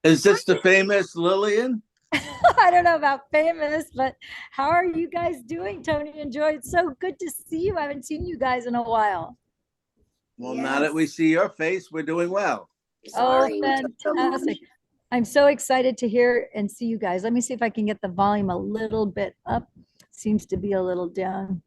Is this the famous Lillian? I don't know about famous, but how are you guys doing, Tony and Joy? It's so good to see you. I haven't seen you guys in a while. Well, now that we see your face, we're doing well. Sorry, oh, fantastic. I'm so excited to hear and see you guys. Let me see if I can get the volume a little bit up. Seems to be a little down.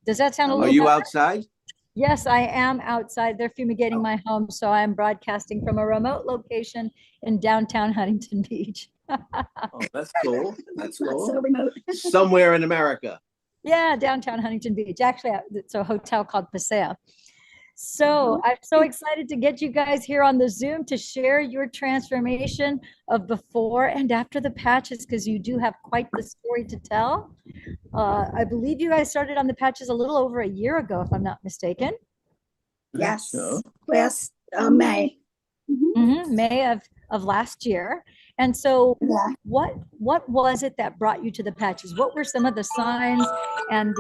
Does that sound a little Are you better? outside? Yes, I am outside. They're fumigating my home, so I'm broadcasting from a remote location in downtown Huntington Beach. Oh, that's cool. That's cool. So remote. Somewhere in America. Yeah, downtown Huntington Beach. Actually, it's a hotel called Paseo. So I'm so excited to get you guys here on the Zoom to share your transformation of before and after the patches, because you do have quite the story to tell. I believe you guys started on the patches a little over a year ago, if I'm not mistaken. Yes, last May. May of last year. And so what was it that brought you to the patches? What were some of the signs and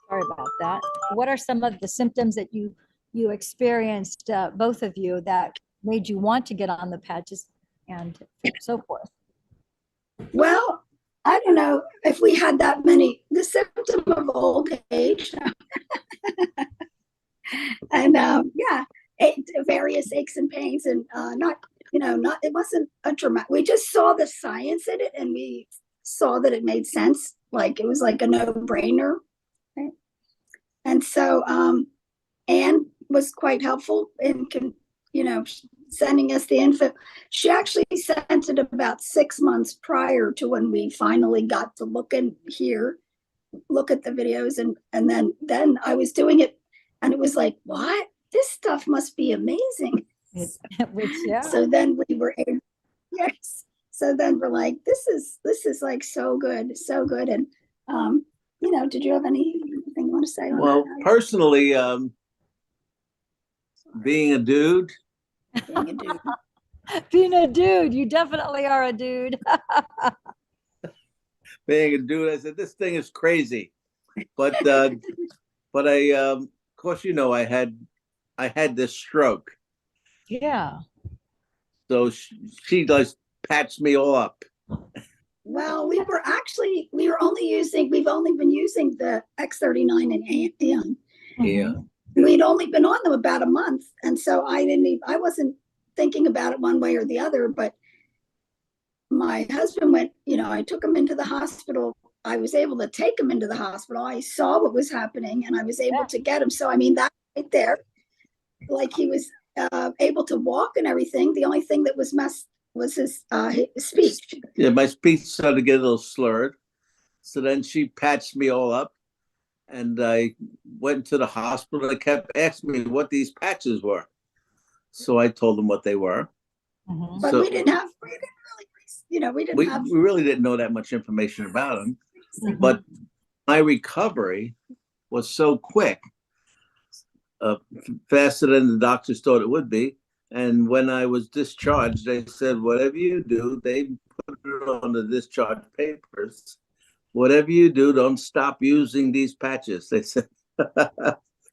sorry about that. What are some of the symptoms that you experienced, both of you, that made you want to get on the patches and so forth? Well, I don't know if we had that many, the symptom of old age. And various aches and pains, and it wasn't a dramatic. We just saw the science in it, and we saw that it made sense. Like it was like a no-brainer. Right? And so Anne was quite helpful in sending us the info. She actually sent it about 6 months prior to when we finally got to look at the videos, and then I was doing it, and it was like, what? This stuff must be amazing. So then we were so then we're like, this is like so good. And did you have anything you want to say on that? Personally, being a dude, you definitely are a dude. Being a dude, I said, this thing is crazy. But I of course, I had this stroke. Yeah. So she does patch me all up. Well, we've only been using the X39 and AN. Yeah. We'd only been on them about a month. And so I wasn't thinking about it one way or the other, but my husband went, I took him into the hospital. I was able to take him into the hospital. I saw what was happening, and I was able to get him. So, that right there, like he was able to walk and everything. The only thing that was messed was his speech. Yeah, my speech started to get a little slurred. So then she patched me all up, and I went to the hospital. They kept asking me what these patches were. So I told them what they were. But we really didn't know that much information about them. But my recovery was so quick, faster than the doctors thought it would be. And when I was discharged, they said, whatever you do, they put it on the discharge papers. Whatever you do, don't stop using these patches, they said.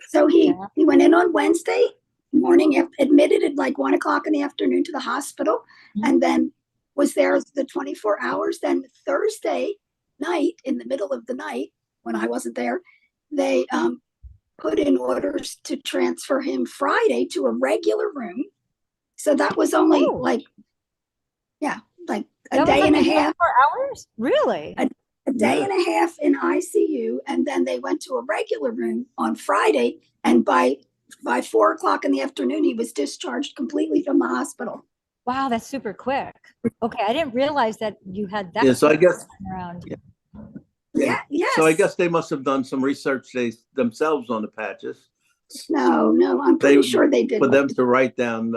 So he went in on Wednesday morning, admitted at like 1 o'clock in the afternoon to the hospital, and then was there the 24 hours. Then Thursday night, in the middle of the night, when I wasn't there, they put in orders to transfer him Friday to a regular room. So that was only like a day and a half. 4 hours? Really? A day and a half in ICU, and then they went to a regular room on Friday, and by 4 o'clock in the afternoon, he was discharged completely from the hospital. Wow, that's super quick. Okay, I didn't realize that you had that. Yeah, so I guess around. Yeah. So I guess they must have done some research themselves on the patches. No, I'm pretty sure they did. For them to write down,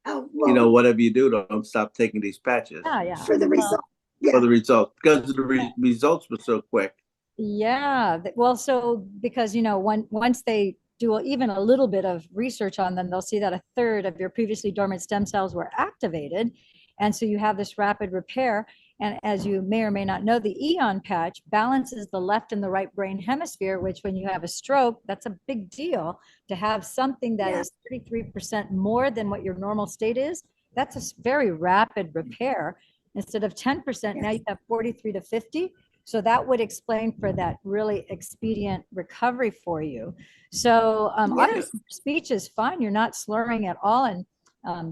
whatever you do, don't stop taking these patches. For the result. For the results, because the results were so quick. Yeah. Well, so because, once they do even a little bit of research on them, they'll see that a third of your previously dormant stem cells were activated. And so you have this rapid repair. And as you may or may not know, the EON patch balances the left and the right brain hemisphere, which when you have a stroke, that's a big deal to have something that is 33% more than what your normal state is. that's a very rapid repair. Instead of 10%, now you have 43 to 50. So that would explain for that really expedient recovery for you. So obviously speech is fine. You're not slurring at all. And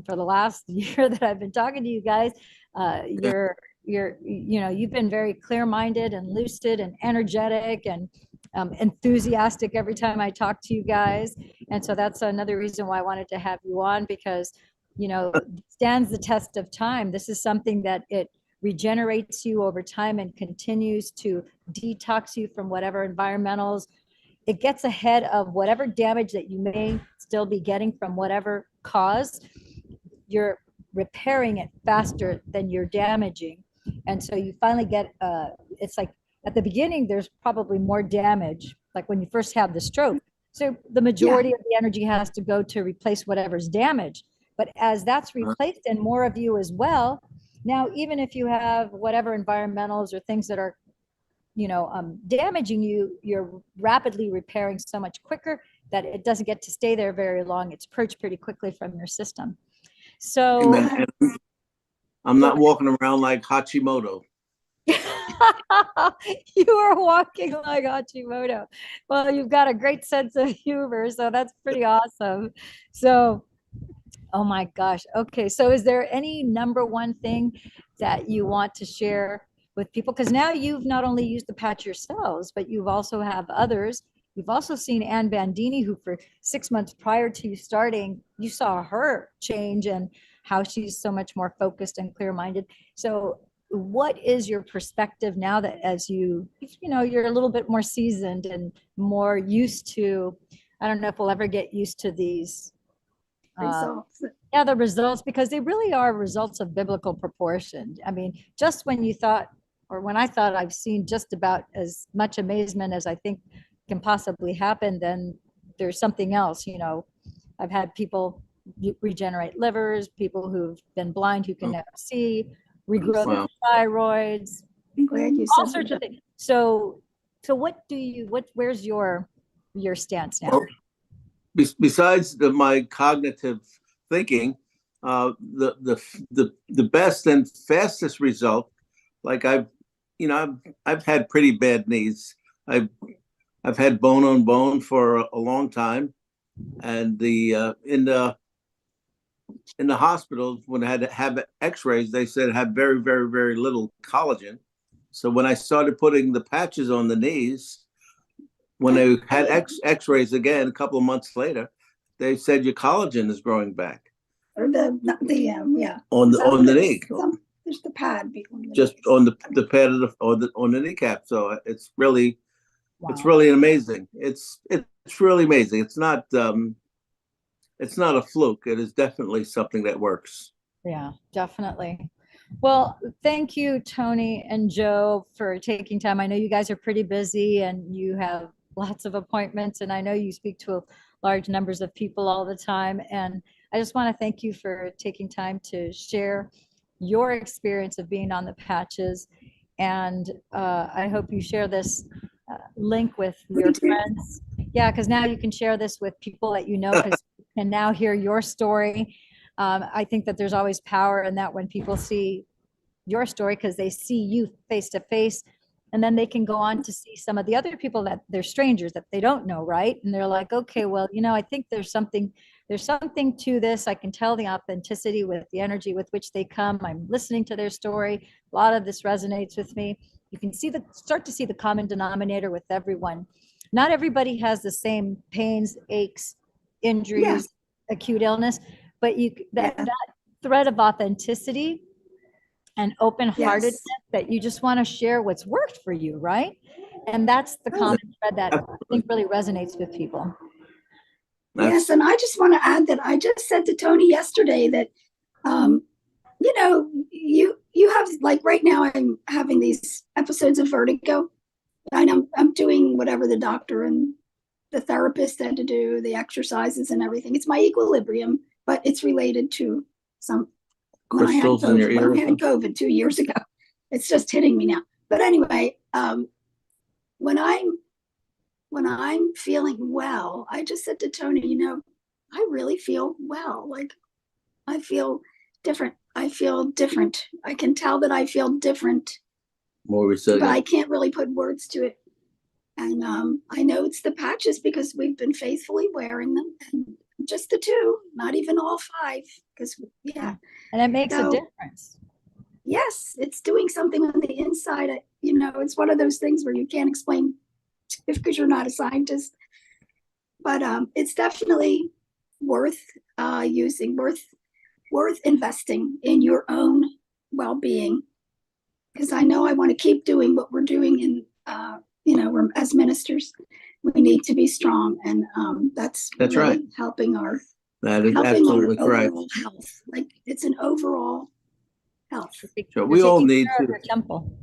for the last year that I've been talking to you guys, you've been very clear-minded and lucid and energetic and enthusiastic every time I talk to you guys. And so that's another reason why I wanted to have you on, because, stands the test of time. This is something that it regenerates you over time and continues to detox you from whatever environmentals. It gets ahead of whatever damage that you may still be getting from whatever cause. You're repairing it faster than you're damaging. And so you finally get, it's like at the beginning, there's probably more damage, like when you first have the stroke. So the majority of the energy has to go to replace whatever's damaged. But as that's replaced and more of you as well, now, even if you have whatever environmentals or things that are, damaging you, you're rapidly repairing so much quicker that it doesn't get to stay there very long. It's purged pretty quickly from your system. So I'm not walking around like Hashimoto. You are walking like Hashimoto. Well, you've got a great sense of humor, so that's pretty awesome. So, oh my gosh. Okay. So is there any number one thing that you want to share with people? Because now you've not only used the patch yourselves, but you've also have others. You've also seen Ann Bandini, who for 6 months prior to you starting, you saw her change and how she's so much more focused and clear-minded. So what is your perspective now that as you're a little bit more seasoned and more used to, I don't know if we'll ever get used to these results. The results, because they really are results of biblical proportion. I mean, just when you thought, or when I thought I've seen just about as much amazement as I think can possibly happen, then there's something else. I've had people regenerate livers, people who've been blind who can now see, regrow their thyroids, I'm glad you all said sorts that. of things. So where's your stance now? Well, besides my cognitive thinking, the best and fastest result, like I've had pretty bad knees. I've had bone on bone for a long time, and in the hospital when I had to have X-rays, they said I had very, very, very little collagen. So when I started putting the patches on the knees, when they had X-rays again a couple of months later, they said your collagen is growing back. Or on the knee. There's the pad just on the pad of on the kneecap. So it's really amazing. It's really amazing. It's not a fluke. It is definitely something that works. Yeah, definitely. Well, thank you, Tony and Joe, for taking time. I know you guys are pretty busy and you have lots of appointments, and I know you speak to large numbers of people all the time. And I just want to thank you for taking time to share your experience of being on the patches. And I hope you share this link with your friends. Yeah, because now you can share this with people that you know, because you can now hear your story. I think that there's always power in that when people see your story, because they see you face to face, and then they can go on to see some of the other people that they're strangers that they don't know, right? And they're like, okay, well, I think there's something to this. I can tell the authenticity with the energy with which they come. I'm listening to their story. A lot of this resonates with me. You can start to see the common denominator with everyone. Not everybody has the same pains, aches, injuries, acute illness, but that thread of authenticity and open-heartedness that you just want to share what's worked for you, right? And that's the common thread that I think really resonates with people. Yes, and I just want to add that I just said to Tony yesterday that, you have, like right now I'm having these episodes of vertigo. I'm doing whatever the doctor and the therapist said to do, the exercises and everything. It's my equilibrium, but it's related to some crystals in your ear. I had COVID 2 years ago. It's just hitting me now. But anyway, when I'm feeling well, I just said to Tony, I really feel well. Like I feel different. I feel different. I can tell that I feel different, More but resilient. I can't really put words to it. And I know it's the patches because we've been faithfully wearing them, and just the 2, not even all 5. Because yeah, And it makes a So- difference. yes, it's doing something on the inside. You know, it's one of those things where you can't explain because you're not a scientist. But it's definitely worth using, worth investing in your own well-being. Because I know I want to keep doing what we're doing in, you know, we're, as ministers, we need to be strong, and that's That's really right. helping our That is helping absolutely our correct. overall health. Like it's an overall health. So we all need to. Your temple.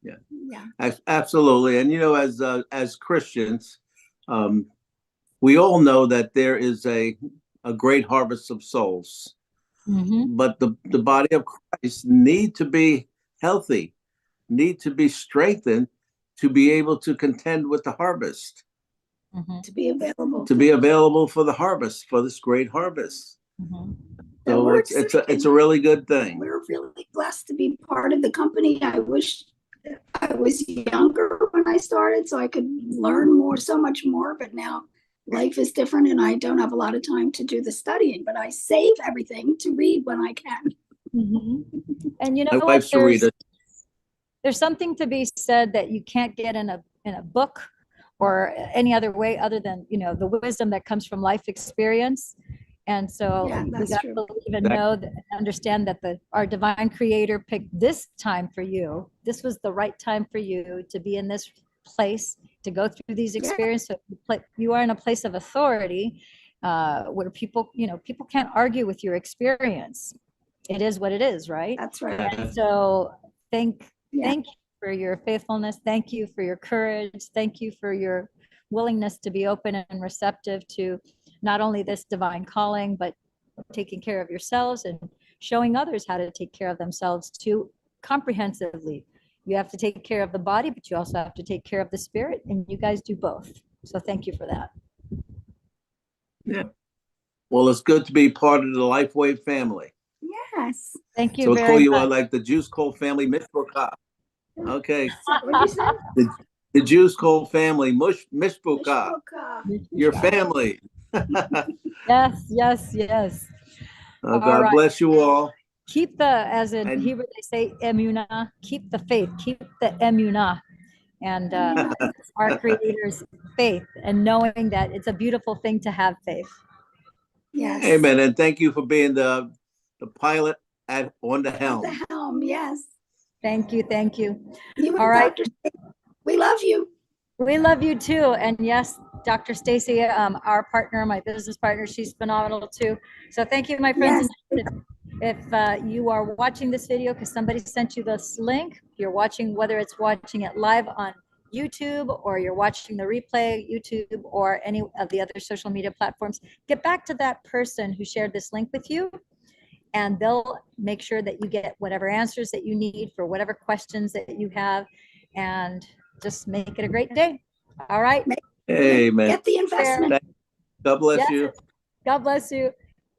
Yeah. Absolutely. And, you know, as Christians, we all know that there is a great harvest of souls, but the body of Christ need to be healthy, need to be strengthened to be able to contend with the harvest, To be available. to be available for the harvest, for this great harvest. So we're it's a really good thing. We're really blessed to be part of the company. I wish I was younger when I started so I could learn more, so much more, but now life is different and I don't have a lot of time to do the studying, but I save everything to read when I can. And you know My what? wife's a reader. There's something to be said that you can't get in a book or any other way other than, you know, the wisdom that comes from life experience. And so Yeah, we that's got true. to believe and know that, understand that our divine creator picked this time for you. This was the right time for you to be in this place, to go through these experiences. You are in a place of authority where people, you know, people can't argue with your experience. It is what it is, right? That's right. And so thank Yeah. you for your faithfulness. Thank you for your courage. Thank you for your willingness to be open and receptive to not only this divine calling, but taking care of yourselves and showing others how to take care of themselves too, comprehensively. You have to take care of the body, but you also have to take care of the spirit, and you guys do both. So thank you for that. Yeah. Well, it's good to be part of the LifeWave family. Yes. Thank you So we'll very call you much. like the Juice Cole family, Mishbuka. Okay. What did you say? The Juice Cole family, Mishbuka. Your family. Yes, yes, yes. All God right. bless you all. Keep the, as in And- Hebrew, they say emunah, keep the faith, keep the emunah. And our creator's faith, and knowing that it's a beautiful thing to have faith. Yes. Amen. And thank you for being the pilot on the helm. The helm, yes. Thank you, thank you. You and All right. Dr. We love you. We love you too. And yes, Dr. Stacy, our partner, my business partner, she's phenomenal too. So thank you, my friends. Yes. If you are watching this video because somebody sent you this link, you're watching, whether it's watching it live on YouTube or you're watching the replay, YouTube or any of the other social media platforms, get back to that person who shared this link with you, and they'll make sure that you get whatever answers that you need for whatever questions that you have, and just make it a great day. All right. Amen. Get the investment. God bless Yes. you. God bless you.